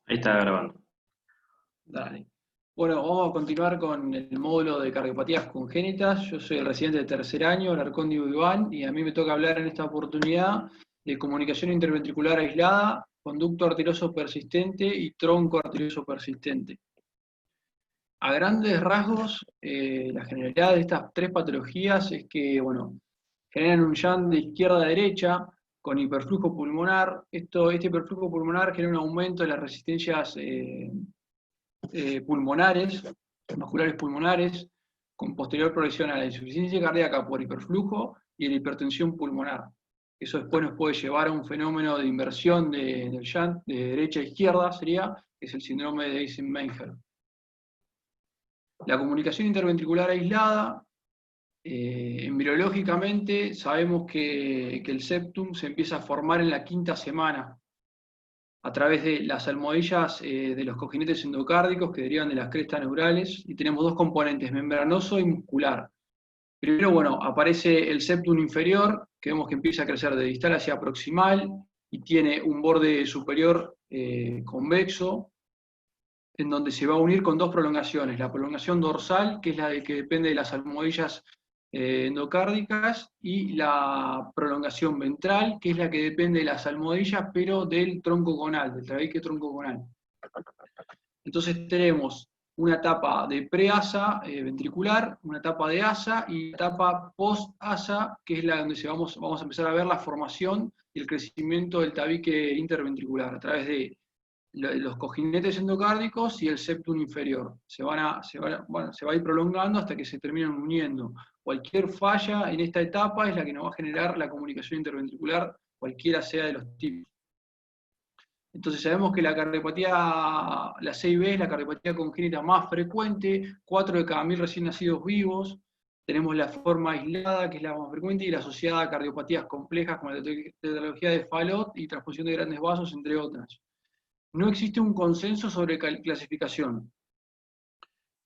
Ahí está grabando. Dale. Bueno, vamos a continuar con el módulo de cardiopatías congénitas. Yo soy el residente de tercer año, Alarcón Diego Iván, y a mí me toca hablar en esta oportunidad de comunicación interventricular aislada, conducto arterioso persistente y tronco arterioso persistente. A grandes rasgos, la generalidad de estas tres patologías es que, bueno, generan un shunt de izquierda a derecha con hiperflujo pulmonar. Este hiperflujo pulmonar genera un aumento de las resistencias pulmonares, vasculares pulmonares, con posterior progresión a la insuficiencia cardíaca por hiperflujo y la hipertensión pulmonar. Eso después nos puede llevar a un fenómeno de inversión del shunt de derecha a izquierda, que es el síndrome de Eisenmenger. La comunicación interventricular aislada, embriológicamente sabemos que el septum se empieza a formar en la quinta semana, a través de las almohadillas de los cojinetes endocárdicos que derivan de las crestas neurales, y tenemos dos componentes, membranoso y muscular. Primero, bueno, aparece el septum inferior, que vemos que empieza a crecer de distal hacia proximal, y tiene un borde superior convexo, en donde se va a unir con dos prolongaciones, la prolongación dorsal, que es la que depende de las almohadillas endocárdicas, y la prolongación ventral, que es la que depende de las almohadillas, pero del tronco conal, del tabique tronco conal. Entonces tenemos una etapa de pre-asa ventricular, una etapa de asa y una etapa post-asa, que es la donde vamos a empezar a ver la formación y el crecimiento del tabique interventricular a través de los cojinetes endocárdicos y el septum inferior. Se va a ir prolongando hasta que se terminan uniendo. Cualquier falla en esta etapa es la que nos va a generar la comunicación interventricular, cualquiera sea de los tipos. Entonces sabemos que la cardiopatía, la CIB es la cardiopatía congénita más frecuente, 4 de cada 1000 recién nacidos vivos. Tenemos la forma aislada, que es la más frecuente, y la asociada a cardiopatías complejas como la tetralogía de Fallot y transfusión de grandes vasos, entre otras. No existe un consenso sobre clasificación.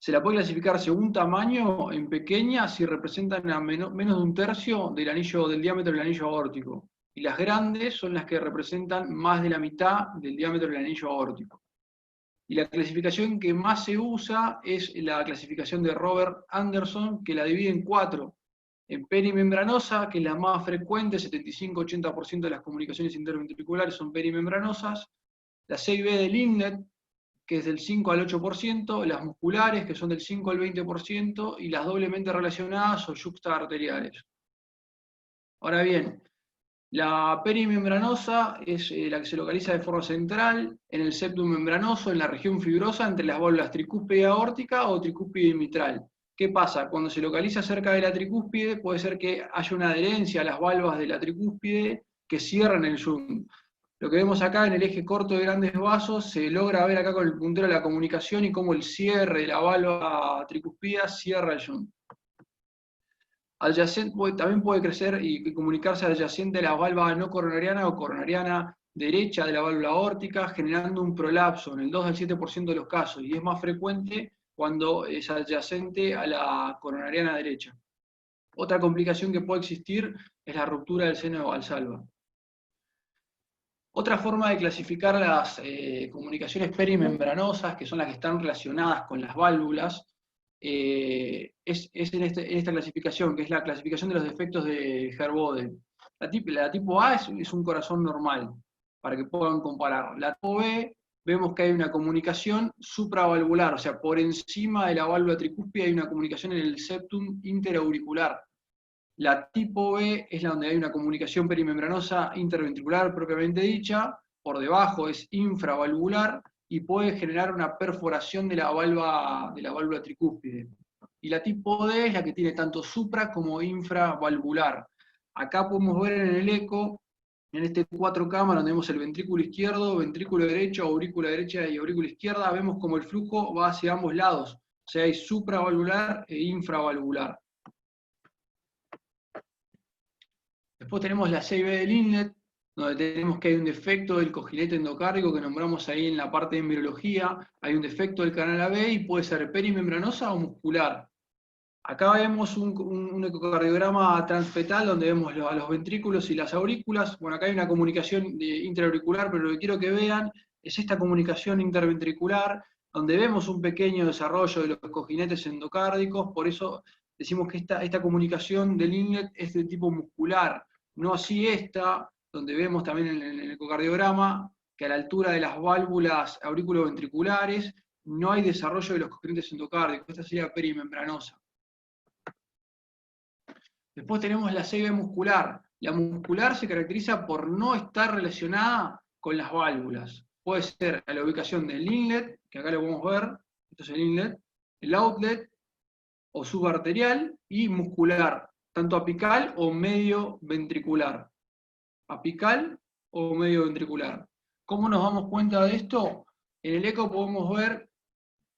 Se la puede clasificar según tamaño, en pequeña, si representan a menos de un tercio del diámetro del anillo aórtico. Y las grandes son las que representan más de la mitad del diámetro del anillo aórtico. Y la clasificación que más se usa es la clasificación de Robert Anderson, que la divide en 4. En perimembranosa, que es la más frecuente, 75-80% de las comunicaciones interventriculares son perimembranosas. La 6B de Lindnet, que es del 5 al 8%, las musculares, que son del 5 al 20%, y las doblemente relacionadas o yuxtaarteriales. Ahora bien, la perimembranosa es la que se localiza de forma central en el septum membranoso, en la región fibrosa entre las válvulas tricúspide aórtica o tricúspide mitral. ¿Qué pasa? Cuando se localiza cerca de la tricúspide, puede ser que haya una adherencia a las valvas de la tricúspide que cierran el shunt. Lo que vemos acá en el eje corto de grandes vasos, se logra ver acá con el puntero de la comunicación y cómo el cierre de la valva tricuspida cierra el shunt. También puede crecer y comunicarse adyacente a la valva no coronariana o coronariana derecha de la válvula aórtica, generando un prolapso en el 2 al 7% de los casos, y es más frecuente cuando es adyacente a la coronariana derecha. Otra complicación que puede existir es la ruptura del seno de Valsalva. Otra forma de clasificar las comunicaciones perimembranosas, que son las que están relacionadas con las válvulas, es en esta clasificación, que es la clasificación de los defectos de Herbode. La tipo A es un corazón normal, para que puedan comparar. La tipo B, vemos que hay una comunicación supravalvular, o sea, por encima de la válvula tricúspide hay una comunicación en el septum interauricular. La tipo B es la donde hay una comunicación perimembranosa interventricular propiamente dicha, por debajo es infravalvular y puede generar una perforación de la válvula tricúspide. Y la tipo D es la que tiene tanto supra como infravalvular. Acá podemos ver en el eco, en este 4K, donde vemos el ventrículo izquierdo, ventrículo derecho, aurícula derecha y aurícula izquierda, vemos como el flujo va hacia ambos lados. O sea, hay supravalvular e infravalvular. Después tenemos la 6B del Lindnet, donde tenemos que hay un defecto del cojinete endocárdico que nombramos ahí en la parte de embriología, hay un defecto del canal AB y puede ser perimembranosa o muscular. Acá vemos un ecocardiograma transfetal donde vemos a los ventrículos y las aurículas. Bueno, acá hay una comunicación intraauricular, pero lo que quiero que vean es esta comunicación interventricular, donde vemos un pequeño desarrollo de los cojinetes endocárdicos, por eso decimos que esta comunicación del inlet es de tipo muscular, no así esta, donde vemos también en el ecocardiograma, que a la altura de las válvulas auriculoventriculares no hay desarrollo de los cojinetes endocárdicos, esta sería perimembranosa. Después tenemos la CIB muscular. La muscular se caracteriza por no estar relacionada con las válvulas. Puede ser a la ubicación del inlet, que acá lo podemos ver, esto es el inlet, el outlet o subarterial, y muscular, tanto apical o medio ventricular. Apical o medio ventricular. ¿Cómo nos damos cuenta de esto? En el eco podemos ver,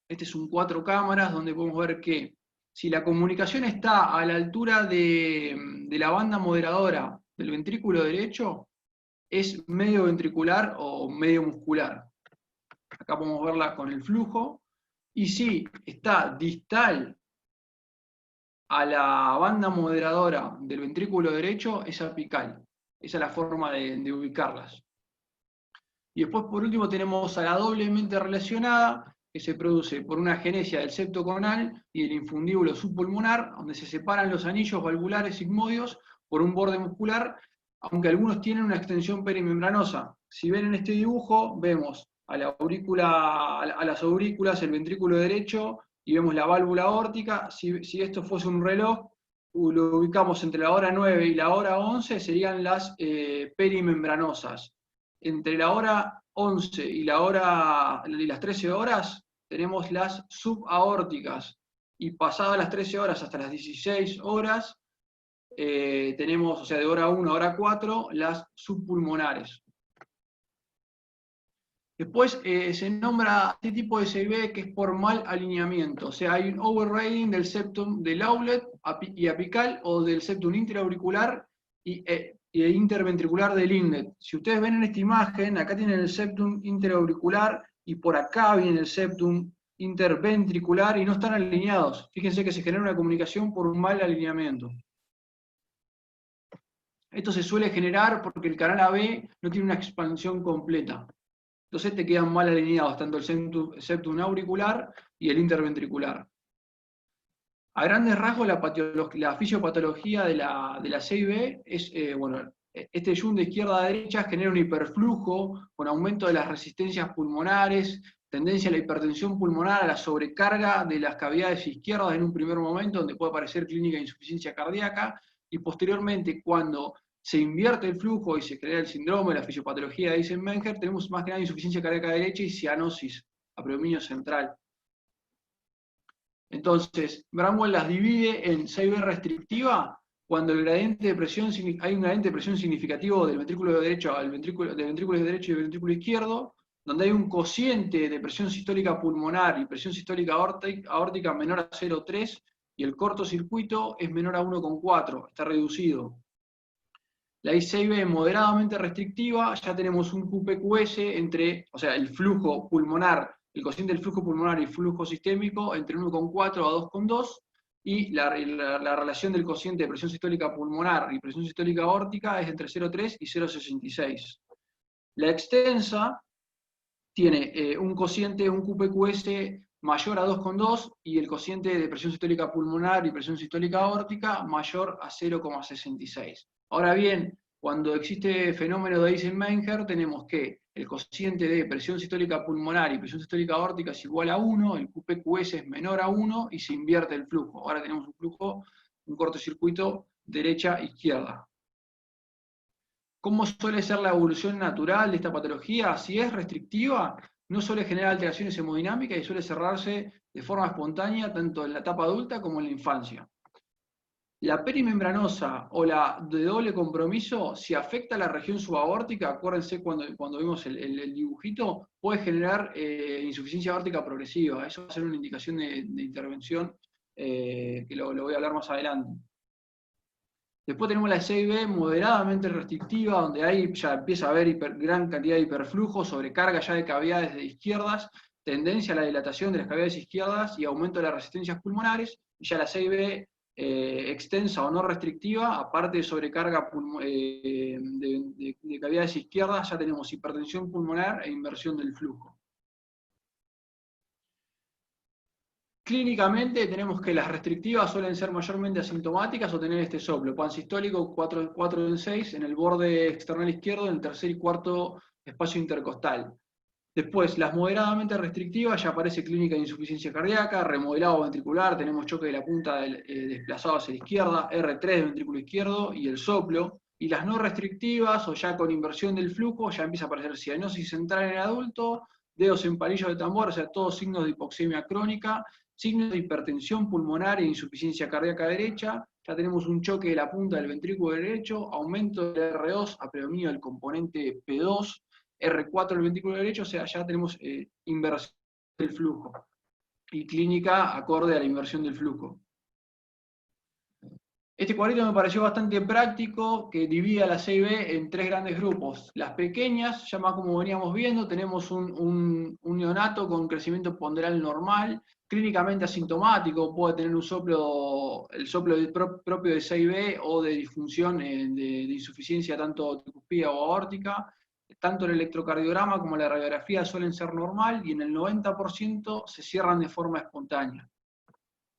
este es un 4 cámaras, donde podemos ver que si la comunicación está a la altura de la banda moderadora del ventrículo derecho, es medio ventricular o medio muscular. Acá podemos verla con el flujo. Y si está distal a la banda moderadora del ventrículo derecho, es apical. Esa es la forma de ubicarlas. Y después, por último, tenemos a la doblemente relacionada, que se produce por una agenesia del septo conal y del infundíbulo subpulmonar, donde se separan los anillos valvulares sigmoideos por un borde muscular, aunque algunos tienen una extensión perimembranosa. Si ven en este dibujo, vemos a las aurículas, el ventrículo derecho, y vemos la válvula aórtica. Si esto fuese un reloj, lo ubicamos entre la hora 9 y la hora 11, serían las perimembranosas. Entre la hora 11 y las 13 horas tenemos las subaórticas, y pasadas las 13 horas hasta las 16 horas tenemos, o sea, de hora 1 a hora 4, las subpulmonares. Después se nombra este tipo de CIB que es por mal alineamiento, o sea, hay un overriding del septum del outlet y apical o del septum interauricular y interventricular del inlet. Si ustedes ven en esta imagen, acá tienen el septum interauricular y por acá viene el septum interventricular y no están alineados. Fíjense que se genera una comunicación por un mal alineamiento. Esto se suele generar porque el canal AB no tiene una expansión completa. Entonces te quedan mal alineados tanto el septum auricular y el interventricular. A grandes rasgos, la fisiopatología de la CIB es, este yunque de izquierda a derecha genera un hiperflujo con aumento de las resistencias pulmonares, tendencia a la hipertensión pulmonar, a la sobrecarga de las cavidades izquierdas en un primer momento, donde puede aparecer clínica de insuficiencia cardíaca, y posteriormente, cuando se invierte el flujo y se crea el síndrome, la fisiopatología de Eisenmenger, tenemos más que nada insuficiencia cardíaca derecha y cianosis a predominio central. Entonces, Bramwell las divide en CIB restrictiva, cuando el gradiente de presión, hay un gradiente de presión significativo del ventrículo derecho al ventrículo derecho y del ventrículo izquierdo, donde hay un cociente de presión sistólica pulmonar y presión sistólica aórtica menor a 0,3, y el cortocircuito es menor a 1,4, está reducido. La ICIB moderadamente restrictiva, ya tenemos un QPQS entre, o sea, el flujo pulmonar, el cociente del flujo pulmonar y flujo sistémico entre 1,4 a 2,2, y la relación del cociente de presión sistólica pulmonar y presión sistólica aórtica es entre 0,3 y 0,66. La extensa tiene un cociente, un QPQS mayor a 2,2 y el cociente de presión sistólica pulmonar y presión sistólica aórtica mayor a 0,66. Ahora bien, cuando existe fenómeno de Eisenmenger, tenemos que el cociente de presión sistólica pulmonar y presión sistólica aórtica es igual a 1, el QPQS es menor a 1 y se invierte el flujo. Ahora tenemos un flujo, un cortocircuito derecha-izquierda. ¿Cómo suele ser la evolución natural de esta patología? Si es restrictiva, no suele generar alteraciones hemodinámicas y suele cerrarse de forma espontánea tanto en la etapa adulta como en la infancia. La perimembranosa o la de doble compromiso, si afecta a la región subaórtica, acuérdense cuando vimos el dibujito, puede generar insuficiencia aórtica progresiva. Eso va a ser una indicación de intervención que lo voy a hablar más adelante. Después tenemos la CIB moderadamente restrictiva, donde ahí ya empieza a haber gran cantidad de hiperflujo, sobrecarga ya de cavidades de izquierdas, tendencia a la dilatación de las cavidades izquierdas y aumento de las resistencias pulmonares, y ya la CIB extensa o no restrictiva, aparte de sobrecarga de cavidades izquierdas, ya tenemos hipertensión pulmonar e inversión del flujo. Clínicamente tenemos que las restrictivas suelen ser mayormente asintomáticas o tener este soplo, pansistólico 4 en 6 en el borde external izquierdo, en el tercer y cuarto espacio intercostal. Después, las moderadamente restrictivas, ya aparece clínica de insuficiencia cardíaca, remodelado ventricular, tenemos choque de la punta desplazado hacia la izquierda, R3 del ventrículo izquierdo y el soplo. Y las no restrictivas, o ya con inversión del flujo, ya empieza a aparecer cianosis central en el adulto, dedos en palillos de tambor, o sea, todos signos de hipoxemia crónica, signos de hipertensión pulmonar e insuficiencia cardíaca derecha. Ya tenemos un choque de la punta del ventrículo derecho, aumento del R2 a predominio del componente P2, R4 del ventrículo derecho, o sea, ya tenemos inversión del flujo y clínica acorde a la inversión del flujo. Este cuadrito me pareció bastante práctico, que divide a la CIB en tres grandes grupos. Las pequeñas, ya más como veníamos viendo, tenemos un neonato con crecimiento ponderal normal, clínicamente asintomático, puede tener un soplo, el soplo propio de CIB o de disfunción de insuficiencia tanto tricúspida o aórtica. Tanto el electrocardiograma como la radiografía suelen ser normal y en el 90% se cierran de forma espontánea.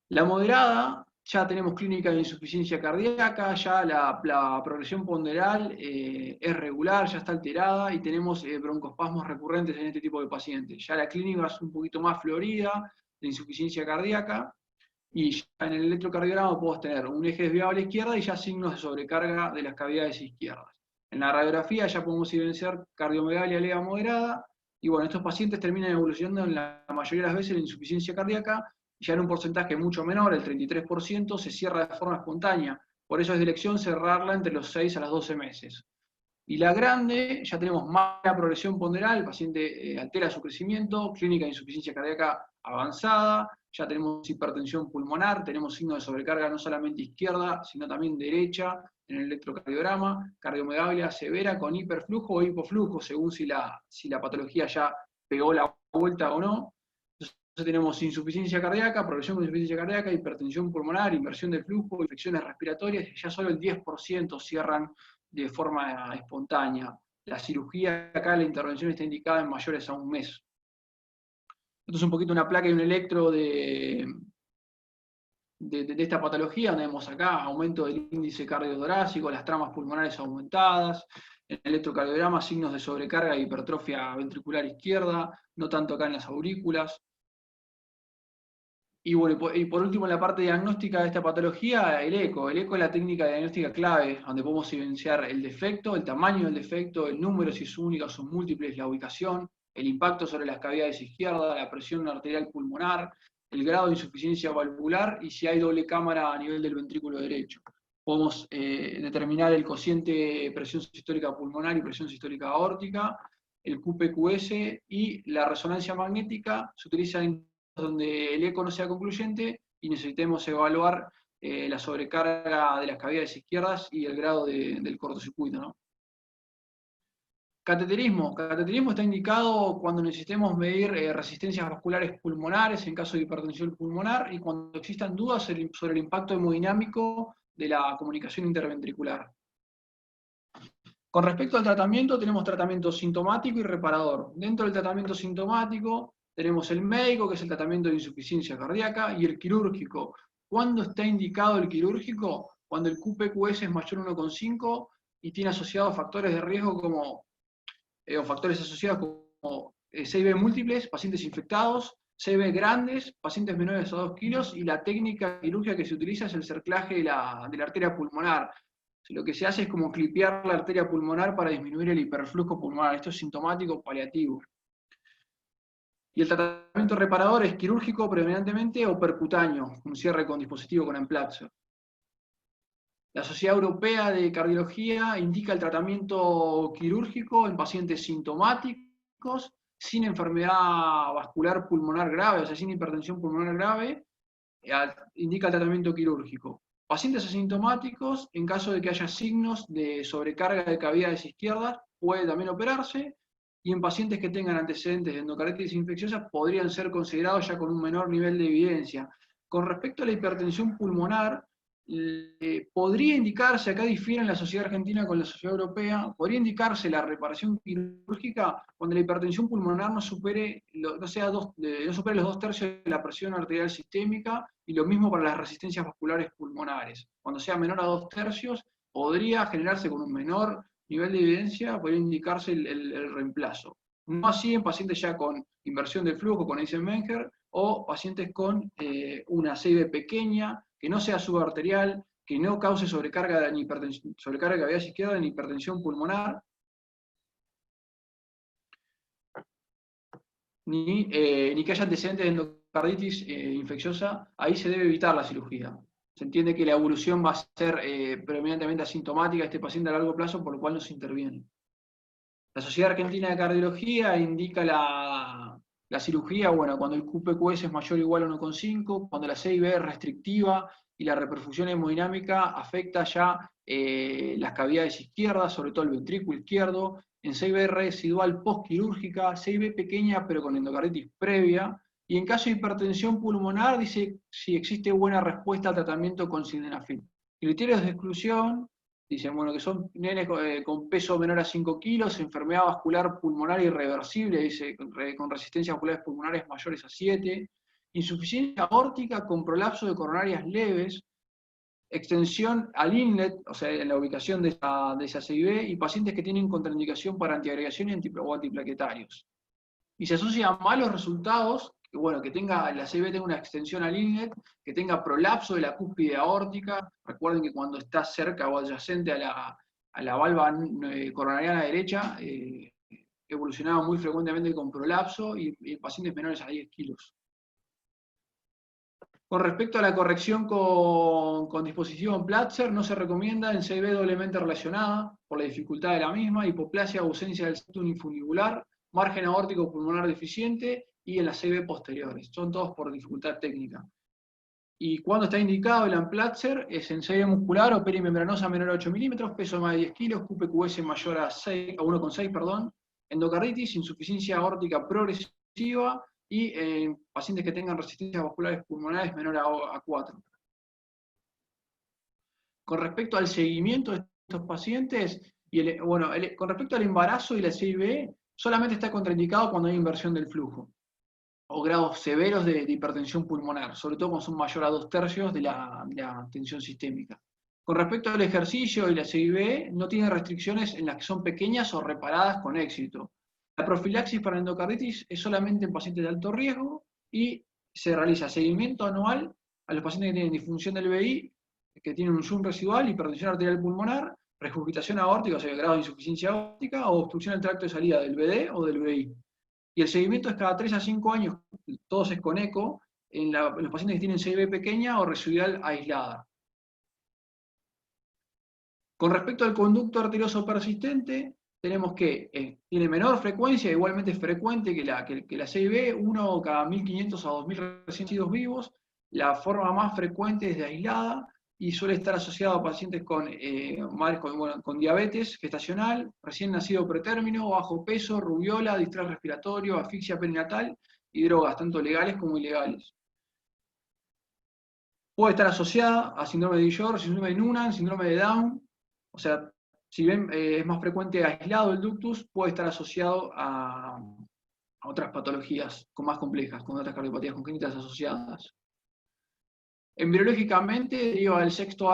La moderada, ya tenemos clínica de insuficiencia cardíaca, ya la progresión ponderal es regular, ya está alterada y tenemos broncoespasmos recurrentes en este tipo de pacientes. Ya la clínica es un poquito más florida, de insuficiencia cardíaca, y ya en el electrocardiograma podemos tener un eje desviado a la izquierda y ya signos de sobrecarga de las cavidades izquierdas. En la radiografía ya podemos evidenciar cardiomegalia leve moderada, y bueno, estos pacientes terminan evolucionando en la mayoría de las veces en insuficiencia cardíaca, y ya en un porcentaje mucho menor, el 33%, se cierra de forma espontánea. Por eso es de elección cerrarla entre los 6 a los 12 meses. Y la grande, ya tenemos mala progresión ponderal, el paciente altera su crecimiento, clínica de insuficiencia cardíaca avanzada, ya tenemos hipertensión pulmonar, tenemos signos de sobrecarga no solamente izquierda, sino también derecha en el electrocardiograma, cardiomegalia severa con hiperflujo o hipoflujo, según si la patología ya pegó la vuelta o no. Entonces tenemos insuficiencia cardíaca, progresión con insuficiencia cardíaca, hipertensión pulmonar, inversión del flujo, infecciones respiratorias, y ya solo el 10% cierran de forma espontánea. La cirugía acá, la intervención está indicada en mayores a un mes. Esto es un poquito una placa y un electro de esta patología, donde vemos acá aumento del índice cardiotorácico, las tramas pulmonares aumentadas, en el electrocardiograma signos de sobrecarga e hipertrofia ventricular izquierda, no tanto acá en las aurículas. Y bueno, y por último, en la parte diagnóstica de esta patología, el eco. El eco es la técnica diagnóstica clave, donde podemos evidenciar el defecto, el tamaño del defecto, el número, si es única o son múltiples, la ubicación, el impacto sobre las cavidades izquierdas, la presión arterial pulmonar, el grado de insuficiencia valvular y si hay doble cámara a nivel del ventrículo derecho. Podemos determinar el cociente presión sistólica pulmonar y presión sistólica aórtica, el QPQS y la resonancia magnética se utiliza en donde el eco no sea concluyente y necesitemos evaluar la sobrecarga de las cavidades izquierdas y el grado del cortocircuito, ¿no? Cateterismo. Cateterismo está indicado cuando necesitemos medir resistencias vasculares pulmonares en caso de hipertensión pulmonar y cuando existan dudas sobre el impacto hemodinámico de la comunicación interventricular. Con respecto al tratamiento, tenemos tratamiento sintomático y reparador. Dentro del tratamiento sintomático, tenemos el médico, que es el tratamiento de insuficiencia cardíaca, y el quirúrgico. ¿Cuándo está indicado el quirúrgico? Cuando el QPQS es mayor a 1,5 y tiene asociados factores de riesgo como, o factores asociados como CIB múltiples, pacientes infectados, CIB grandes, pacientes menores a 2 kilos, y la técnica quirúrgica que se utiliza es el cerclaje de la arteria pulmonar. Lo que se hace es como clipear la arteria pulmonar para disminuir el hiperflujo pulmonar. Esto es sintomático paliativo. Y el tratamiento reparador es quirúrgico predominantemente o percutáneo, un cierre con dispositivo con emplazo. La Sociedad Europea de Cardiología indica el tratamiento quirúrgico en pacientes sintomáticos, sin enfermedad vascular pulmonar grave, o sea, sin hipertensión pulmonar grave, indica el tratamiento quirúrgico. Pacientes asintomáticos, en caso de que haya signos de sobrecarga de cavidades izquierdas, puede también operarse, y en pacientes que tengan antecedentes de endocarditis infecciosa podrían ser considerados ya con un menor nivel de evidencia. Con respecto a la hipertensión pulmonar, podría indicarse, acá difieren la sociedad argentina con la sociedad europea, podría indicarse la reparación quirúrgica cuando la hipertensión pulmonar no supere, no supere los 2/3 de la presión arterial sistémica, y lo mismo para las resistencias vasculares pulmonares. Cuando sea menor a 2/3, podría generarse con un menor nivel de evidencia, podría indicarse el reemplazo. No así en pacientes ya con inversión del flujo, con Eisenmenger, o pacientes con una CIB pequeña, que no sea subarterial, que no cause sobrecarga de cavidad izquierda ni hipertensión pulmonar, ni que haya antecedentes de endocarditis infecciosa. Ahí se debe evitar la cirugía. Se entiende que la evolución va a ser predominantemente asintomática de este paciente a largo plazo, por lo cual no se interviene. La Sociedad Argentina de Cardiología indica la cirugía, bueno, cuando el QPQS es mayor o igual a 1,5, cuando la CIB es restrictiva y la reperfusión hemodinámica afecta ya las cavidades izquierdas, sobre todo el ventrículo izquierdo, en CIB residual postquirúrgica, CIB pequeña pero con endocarditis previa, y en caso de hipertensión pulmonar dice si existe buena respuesta al tratamiento con sildenafil. Criterios de exclusión: dicen, bueno, que son nenes con peso menor a 5 kilos, enfermedad vascular pulmonar irreversible, dice, con resistencias vasculares pulmonares mayores a 7, insuficiencia aórtica con prolapso de coronarias leves, extensión al inlet, o sea, en la ubicación de esa CIB, y pacientes que tienen contraindicación para antiagregación o antiplaquetarios. Y se asocia a malos resultados, que bueno, que la CIB tenga una extensión al inlet, que tenga prolapso de la cúspide aórtica. Recuerden que cuando está cerca o adyacente a la valva coronariana derecha, evolucionaba muy frecuentemente con prolapso y en pacientes menores a 10 kilos. Con respecto a la corrección con dispositivo Platzer, no se recomienda en CIB doblemente relacionada, por la dificultad de la misma, hipoplasia o ausencia del septum infunicular, margen aórtico pulmonar deficiente y en las CIB posteriores. Son todos por dificultad técnica. Y cuando está indicado el Amplatzer es en CIB muscular o perimembranosa menor a 8 milímetros, peso más de 10 kilos, QPQS mayor a 1,6, endocarditis, insuficiencia aórtica progresiva, y en pacientes que tengan resistencias vasculares pulmonares menor a 4. Con respecto al seguimiento de estos pacientes, con respecto al embarazo y la CIB, solamente está contraindicado cuando hay inversión del flujo, o grados severos de hipertensión pulmonar, sobre todo cuando son mayor a 2/3 de la tensión sistémica. Con respecto al ejercicio y la CIB, no tiene restricciones en las que son pequeñas o reparadas con éxito. La profilaxis para endocarditis es solamente en pacientes de alto riesgo y se realiza seguimiento anual a los pacientes que tienen disfunción del VI, que tienen un Zoom residual, hipertensión arterial pulmonar, regurgitación aórtica, o sea, grado de insuficiencia aórtica, o obstrucción del tracto de salida del BD o del VI. Y el seguimiento es cada 3 a 5 años, todos es con eco, en los pacientes que tienen CIB pequeña o residual aislada. Con respecto al conducto arterioso persistente, tenemos que tiene menor frecuencia, igualmente frecuente que la CIB, 1 cada 1500 a 2000 recién nacidos vivos. La forma más frecuente es de aislada y suele estar asociado a pacientes con diabetes gestacional, recién nacido pretérmino, bajo peso, rubiola, distrés respiratorio, asfixia perinatal y drogas, tanto legales como ilegales. Puede estar asociada a síndrome de Dior, síndrome de Noonan, síndrome de Down. O sea, si bien es más frecuente aislado el ductus, puede estar asociado a otras patologías más complejas, con otras cardiopatías congénitas asociadas. Embriológicamente deriva del sexto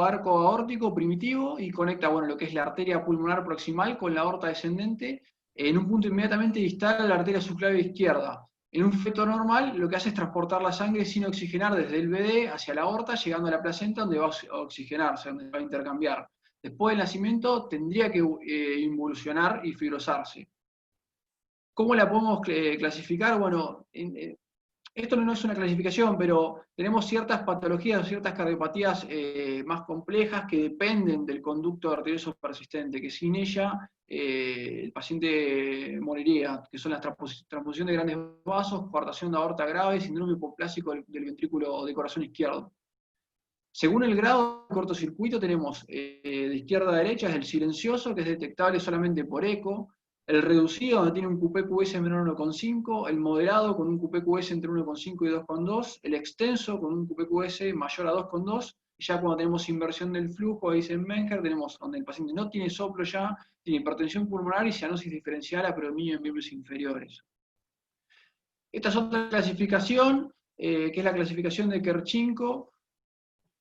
arco aórtico primitivo y conecta lo que es la arteria pulmonar proximal con la aorta descendente en un punto inmediatamente distal a la arteria subclavia izquierda. En un feto normal lo que hace es transportar la sangre sin oxigenar desde el BD hacia la aorta, llegando a la placenta donde va a oxigenarse, donde va a intercambiar. Después del nacimiento tendría que involucionar y fibrosarse. ¿Cómo la podemos clasificar? Bueno, esto no es una clasificación, pero tenemos ciertas patologías o ciertas cardiopatías más complejas que dependen del conducto arterioso persistente, que sin ella el paciente moriría, que son las transposición de grandes vasos, coartación de aorta grave, síndrome hipoplásico del ventrículo de corazón izquierdo. Según el grado de cortocircuito tenemos de izquierda a derecha, es el silencioso, que es detectable solamente por eco. El reducido, donde tiene un QPQS menor a 1,5, el moderado con un QPQS entre 1,5 y 2,2, el extenso con un QPQS mayor a 2,2, y ya cuando tenemos inversión del flujo, dice Menker, tenemos donde el paciente no tiene soplo ya, tiene hipertensión pulmonar y cianosis diferencial a predominio en miembros inferiores. Esta es otra clasificación, que es la clasificación de Kerchenko,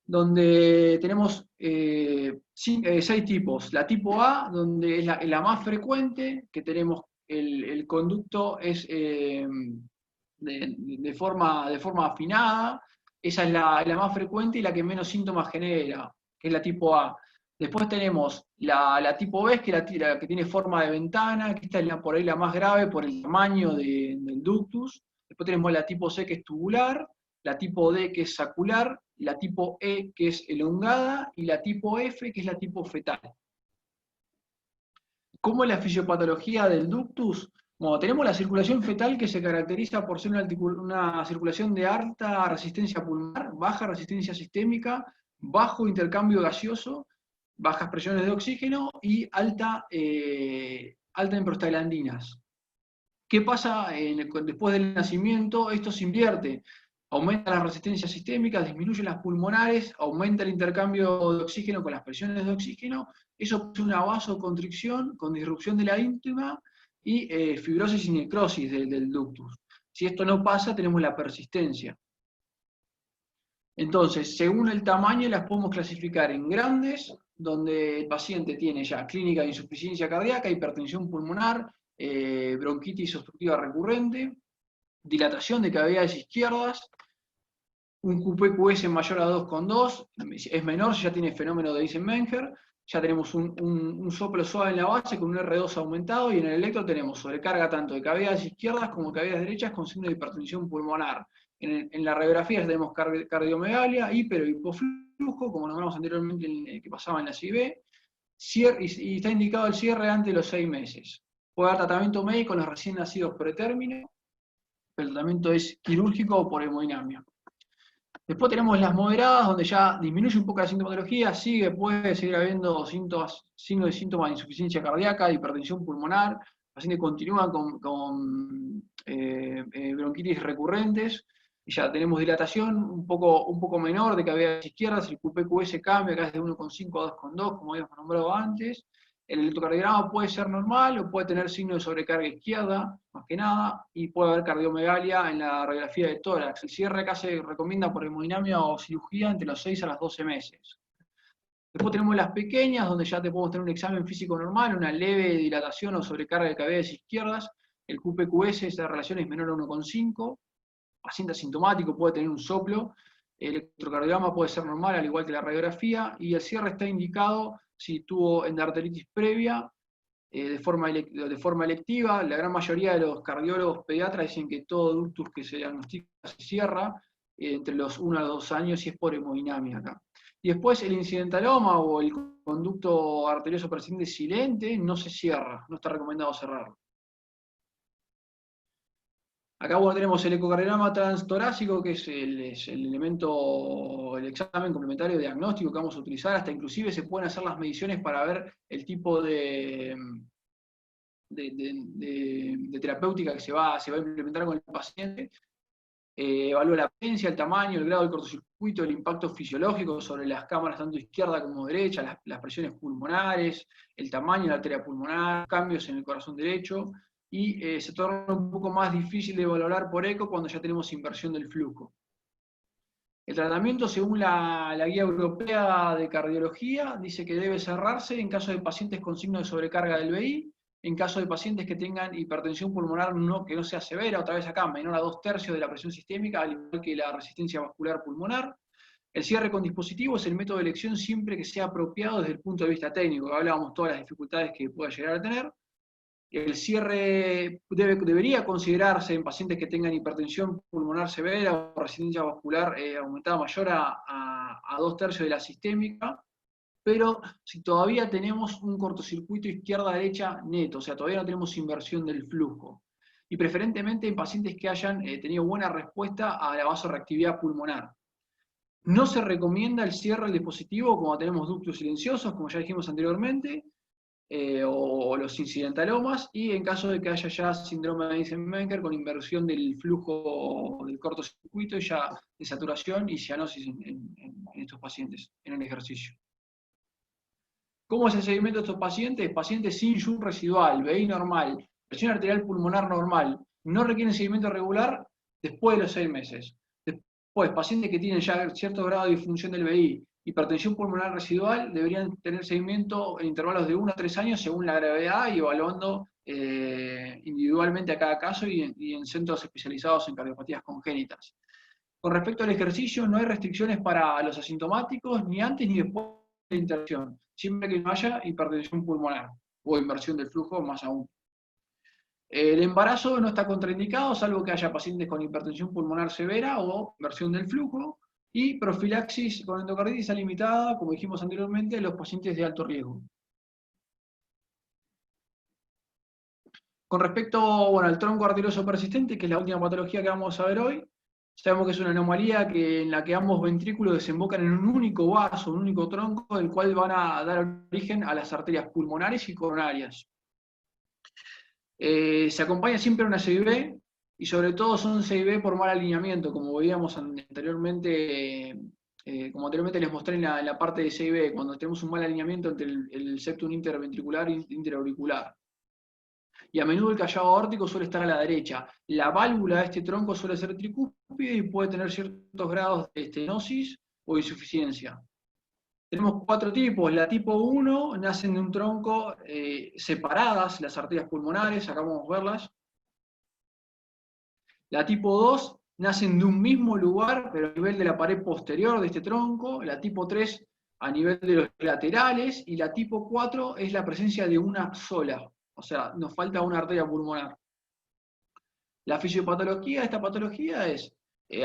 donde tenemos 6 tipos. La tipo A, donde es la más frecuente, que tenemos el conducto es de forma afinada, esa es la más frecuente y la que menos síntomas genera, que es la tipo A. Después tenemos la tipo B, que es la que tiene forma de ventana, que esta es por ahí la más grave por el tamaño del ductus. Después tenemos la tipo C, que es tubular, la tipo D, que es sacular, la tipo E, que es elongada, y la tipo F, que es la tipo fetal. ¿Cómo es la fisiopatología del ductus? Bueno, tenemos la circulación fetal, que se caracteriza por ser una circulación de alta resistencia pulmonar, baja resistencia sistémica, bajo intercambio gaseoso, bajas presiones de oxígeno y alta en prostaglandinas. ¿Qué pasa después del nacimiento? Esto se invierte. Aumenta la resistencia sistémica, disminuye las pulmonares, aumenta el intercambio de oxígeno con las presiones de oxígeno. Eso produce una vasoconstricción con disrupción de la íntima y fibrosis y necrosis del ductus. Si esto no pasa, tenemos la persistencia. Entonces, según el tamaño, las podemos clasificar en grandes, donde el paciente tiene ya clínica de insuficiencia cardíaca, hipertensión pulmonar, bronquitis obstructiva recurrente, dilatación de cavidades izquierdas, un QPQS mayor a 2,2, es menor si ya tiene fenómeno de Eisenmenger, ya tenemos un soplo suave en la base con un R2 aumentado, y en el electro tenemos sobrecarga tanto de cavidades izquierdas como cavidades derechas con signo de hipertensión pulmonar. En la radiografía ya tenemos cardiomegalia, hiper o hipoflujo, como nombramos anteriormente que pasaba en la CIB, y está indicado el cierre antes de los 6 meses. Puede haber tratamiento médico en los recién nacidos pretérmino, el tratamiento es quirúrgico o por hemodinamia. Después tenemos las moderadas, donde ya disminuye un poco la sintomatología, puede seguir habiendo signos de síntomas de insuficiencia cardíaca, de hipertensión pulmonar, el paciente continúa con bronquitis recurrentes, y ya tenemos dilatación un poco menor de cavidades izquierdas, el QPQS cambia, acá es de 1,5 a 2,2, como habíamos nombrado antes. El electrocardiograma puede ser normal o puede tener signo de sobrecarga izquierda, más que nada, y puede haber cardiomegalia en la radiografía de tórax. El cierre acá se recomienda por hemodinamia o cirugía entre los 6 a los 12 meses. Después tenemos las pequeñas, donde ya te podemos tener un examen físico normal, una leve dilatación o sobrecarga de cavidades izquierdas. El QPQS, esa relación es menor a 1,5. Paciente asintomático puede tener un soplo. El electrocardiograma puede ser normal, al igual que la radiografía, y el cierre está indicado si tuvo endarteritis previa, de forma electiva. La gran mayoría de los cardiólogos pediatras dicen que todo ductus que se diagnostica se cierra entre los 1 a 2 años, y es por hemodinamia acá. Y después el incidentaloma o el conducto arterioso persistente silente no se cierra, no está recomendado cerrarlo. Acá tenemos el ecocardiograma transtorácico, que es el examen complementario de diagnóstico que vamos a utilizar. Hasta inclusive se pueden hacer las mediciones para ver el tipo de terapéutica que se va a implementar con el paciente. Evalúa la potencia, el tamaño, el grado del cortocircuito, el impacto fisiológico sobre las cámaras tanto izquierda como derecha, las presiones pulmonares, el tamaño de la arteria pulmonar, cambios en el corazón derecho, y se torna un poco más difícil de valorar por eco cuando ya tenemos inversión del flujo. El tratamiento, según la guía europea de cardiología, dice que debe cerrarse en caso de pacientes con signos de sobrecarga del VI, en caso de pacientes que tengan hipertensión pulmonar que no sea severa, otra vez acá, menor a 2/3 de la presión sistémica, al igual que la resistencia vascular pulmonar. El cierre con dispositivo es el método de elección siempre que sea apropiado desde el punto de vista técnico. Hablábamos todas las dificultades que pueda llegar a tener. El cierre debería considerarse en pacientes que tengan hipertensión pulmonar severa o resistencia vascular aumentada mayor a 2/3 de la sistémica, pero si todavía tenemos un cortocircuito izquierda-derecha neto, o sea, todavía no tenemos inversión del flujo, y preferentemente en pacientes que hayan tenido buena respuesta a la vasoreactividad pulmonar. No se recomienda el cierre del dispositivo cuando tenemos ductos silenciosos, como ya dijimos anteriormente. o los incidentalomas, y en caso de que haya ya síndrome de Eisenmenger con inversión del flujo del cortocircuito y ya de saturación y cianosis en estos pacientes en el ejercicio. ¿Cómo es el seguimiento de estos pacientes? Pacientes sin SHUNT residual, BI normal, presión arterial pulmonar normal, no requieren seguimiento regular después de los 6 meses. Después, pacientes que tienen ya cierto grado de disfunción del BI, hipertensión pulmonar residual, deberían tener seguimiento en intervalos de 1 a 3 años según la gravedad y evaluando individualmente a cada caso y en centros especializados en cardiopatías congénitas. Con respecto al ejercicio, no hay restricciones para los asintomáticos ni antes ni después de la interacción, siempre que no haya hipertensión pulmonar o inversión del flujo, más aún. El embarazo no está contraindicado, salvo que haya pacientes con hipertensión pulmonar severa o inversión del flujo, y profilaxis con endocarditis limitada, como dijimos anteriormente, en los pacientes de alto riesgo. Con respecto al tronco arterioso persistente, que es la última patología que vamos a ver hoy, sabemos que es una anomalía en la que ambos ventrículos desembocan en un único vaso, un único tronco, del cual van a dar origen a las arterias pulmonares y coronarias. Se acompaña siempre una CIB, y sobre todo son CIB por mal alineamiento, como veíamos anteriormente, les mostré en la parte de CIB, cuando tenemos un mal alineamiento entre el septum interventricular e interauricular. Y a menudo el callado aórtico suele estar a la derecha. La válvula de este tronco suele ser tricúspide y puede tener ciertos grados de estenosis o insuficiencia. Tenemos 4 tipos. La tipo 1 nacen de un tronco separadas las arterias pulmonares, acá vamos a verlas. La tipo 2 nacen de un mismo lugar, pero a nivel de la pared posterior de este tronco. La tipo 3 a nivel de los laterales. Y la tipo 4 es la presencia de una sola. O sea, nos falta una arteria pulmonar. La fisiopatología de esta patología es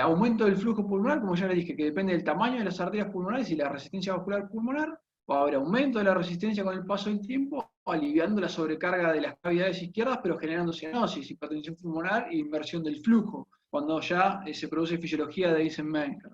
aumento del flujo pulmonar, como ya les dije, que depende del tamaño de las arterias pulmonares y la resistencia vascular pulmonar. Va a haber aumento de la resistencia con el paso del tiempo, aliviando la sobrecarga de las cavidades izquierdas, pero generando cianosis, hipertensión pulmonar e inversión del flujo, cuando ya se produce fisiología de Eisenmenger.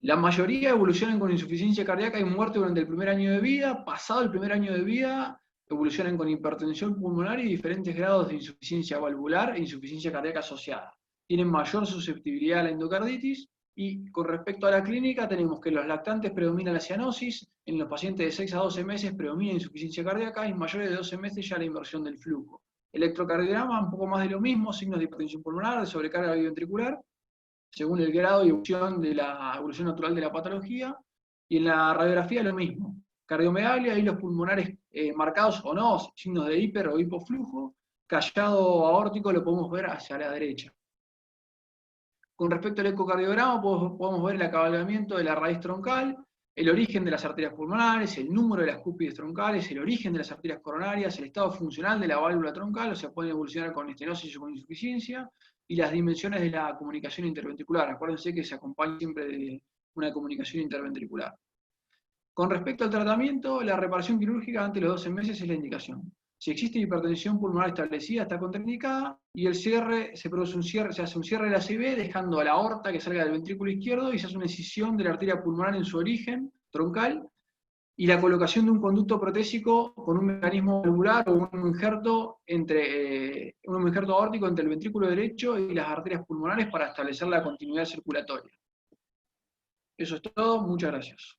La mayoría evolucionan con insuficiencia cardíaca y muerte durante el primer año de vida. Pasado el primer año de vida, evolucionan con hipertensión pulmonar y diferentes grados de insuficiencia valvular e insuficiencia cardíaca asociada. Tienen mayor susceptibilidad a la endocarditis, y con respecto a la clínica tenemos que en los lactantes predomina la cianosis, en los pacientes de 6 a 12 meses predomina insuficiencia cardíaca y mayores de 12 meses ya la inversión del flujo. Electrocardiograma, un poco más de lo mismo, signos de hipertensión pulmonar, de sobrecarga biventricular, según el grado y evolución de la evolución natural de la patología, y en la radiografía lo mismo. Cardiomegalia, hilos pulmonares marcados o no, signos de hiper o hipoflujo, callado aórtico lo podemos ver hacia la derecha. Con respecto al ecocardiograma, podemos ver el acabalgamiento de la raíz troncal, el origen de las arterias pulmonares, el número de las cúspides troncales, el origen de las arterias coronarias, el estado funcional de la válvula troncal, o sea, pueden evolucionar con estenosis o con insuficiencia, y las dimensiones de la comunicación interventricular. Acuérdense que se acompaña siempre de una comunicación interventricular. Con respecto al tratamiento, la reparación quirúrgica antes de los 12 meses es la indicación. Si existe hipertensión pulmonar establecida, está contraindicada, y el cierre, se hace un cierre de la CB, dejando a la aorta que salga del ventrículo izquierdo, y se hace una incisión de la arteria pulmonar en su origen troncal, y la colocación de un conducto protésico con un mecanismo valvular o un injerto aórtico entre el ventrículo derecho y las arterias pulmonares para establecer la continuidad circulatoria. Eso es todo, muchas gracias.